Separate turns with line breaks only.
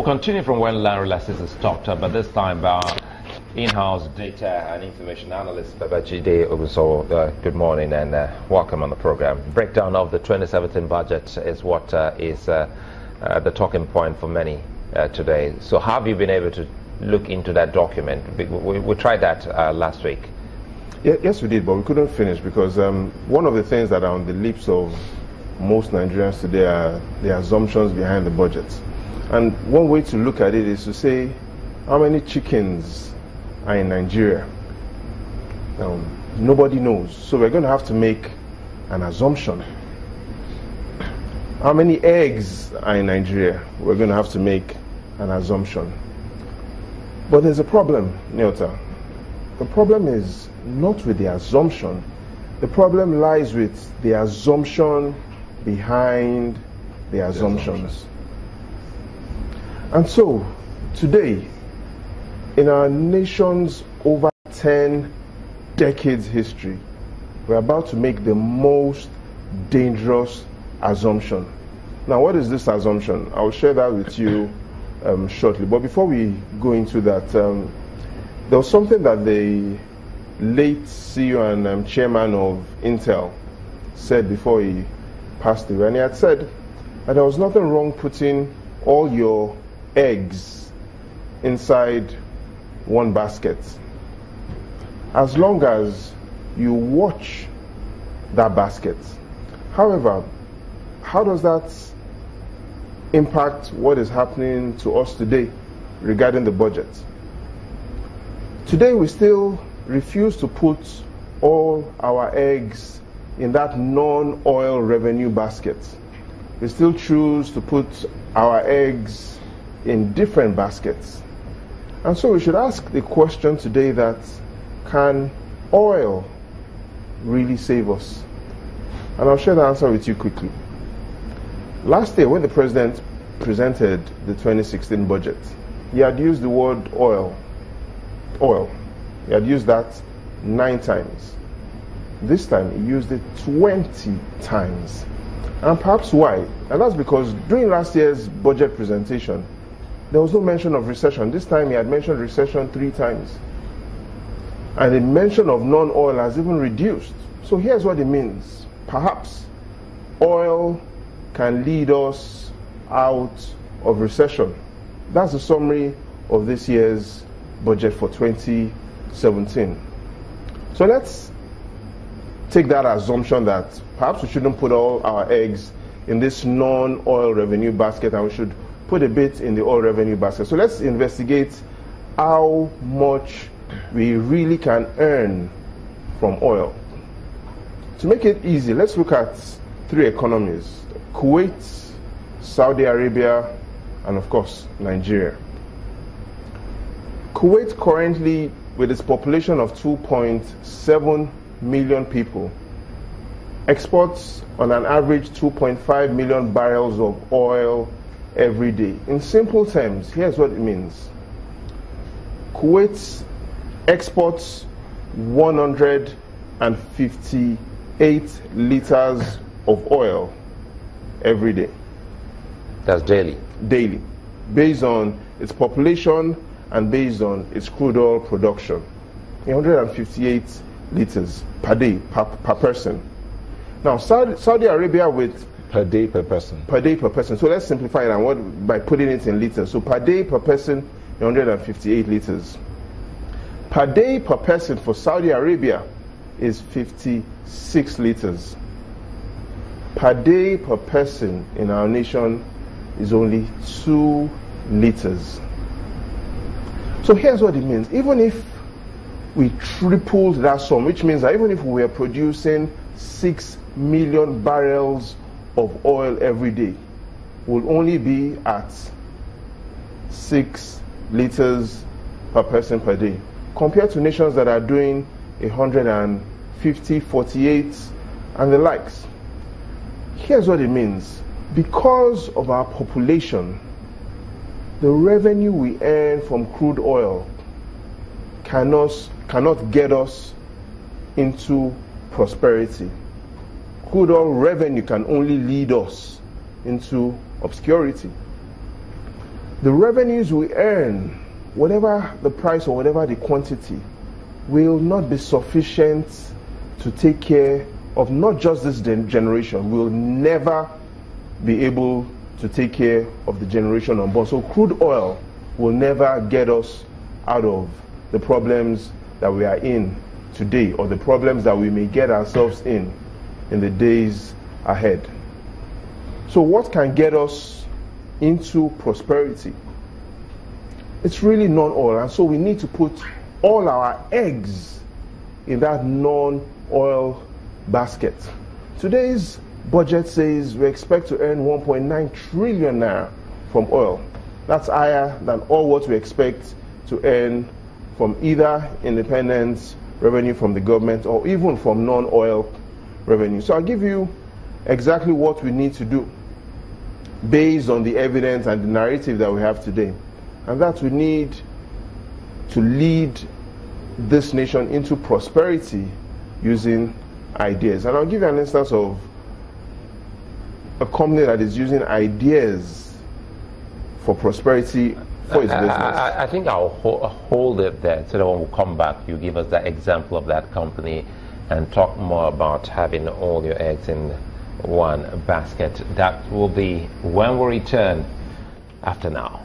We'll continue from where Larry Lassis stopped, but this time in-house data and information analyst Babajide Ogunso. Good morning and welcome on the program. Breakdown of the 2017 budget is what is the talking point for many today. So how have you been able to look into that document? We tried that last week.
Yes, we did, but we couldn't finish because one of the things that are on the lips of most Nigerians today are the assumptions behind the budget. And one way to look at it is to say, how many chickens are in Nigeria? Nobody knows. So we're going to have to make an assumption. How many eggs are in Nigeria? We're going to have to make an assumption. But there's a problem, Nyota. The problem is not with the assumption. The problem lies with the assumption behind the assumptions. And so, today, in our nation's over 10 decades history, we're about to make the most dangerous assumption. Now, what is this assumption? I'll share that with you shortly. But before we go into that, there was something that the late CEO and chairman of Intel said before he passed away. And he had said that there was nothing wrong putting all your eggs inside one basket, as long as you watch that basket. However, how does that impact what is happening to us today regarding the budget? Today we still refuse to put all our eggs in that non-oil revenue basket. We still choose to put our eggs in different baskets. And so we should ask the question today that, can oil really save us? And I'll share the answer with you quickly. Last year, when the president presented the 2016 budget, he had used the word oil. He had used that 9 times. This time, he used it 20 times. And perhaps why? And that's because during last year's budget presentation, there was no mention of recession. This time, he had mentioned recession 3 times. And the mention of non-oil has even reduced. So here's what it means. Perhaps oil can lead us out of recession. That's the summary of this year's budget for 2017. So let's take that assumption that perhaps we shouldn't put all our eggs in this non-oil revenue basket and we should put a bit in the oil revenue basket. So let's investigate how much we really can earn from oil. To make it easy, let's look at 3 economies: Kuwait, Saudi Arabia, and of course, Nigeria. Kuwait currently, with its population of 2.7 million people, exports on an average 2.5 million barrels of oil every day. In simple terms, here's what it means. Kuwait exports 158 liters of oil every day.
That's daily.
Daily. Based on its population and based on its crude oil production. 158 liters per day, per person. Now, Saudi Arabia with...
Per day per person.
Per day per person. So let's simplify it by putting it in liters. So per day per person, 158 liters. Per day per person for Saudi Arabia is 56 liters. Per day per person in our nation is only 2 liters. So here's what it means. Even if we tripled that sum, which means that even if we were producing 6 million barrels of oil every day, we'll only be at 6 liters per person per day, compared to nations that are doing 150, 48, and the likes. Here's what it means. Because of our population, the revenue we earn from crude oil cannot get us into prosperity. Crude oil revenue can only lead us into obscurity. the revenues we earn, whatever the price or whatever the quantity, will not be sufficient to take care of not just this generation. We'll never be able to take care of the generation unborn. So crude oil will never get us out of the problems that we are in today, or the problems that we may get ourselves in the days ahead. So what can get us into prosperity? It's really non-oil, and so we need to put all our eggs in that non-oil basket. Today's budget says we expect to earn 1.9 trillion naira from oil. That's higher than all what we expect to earn from either independent revenue from the government or even from non-oil revenue. So I'll give you exactly what we need to do based on the evidence and the narrative that we have today. And that we need to lead this nation into prosperity using ideas. And I'll give you an instance of a company that is using ideas for prosperity for its business.
I think I'll hold it there so that when we come back, you give us the example of that company and talk more about having all your eggs in one basket. That will be when we return after now.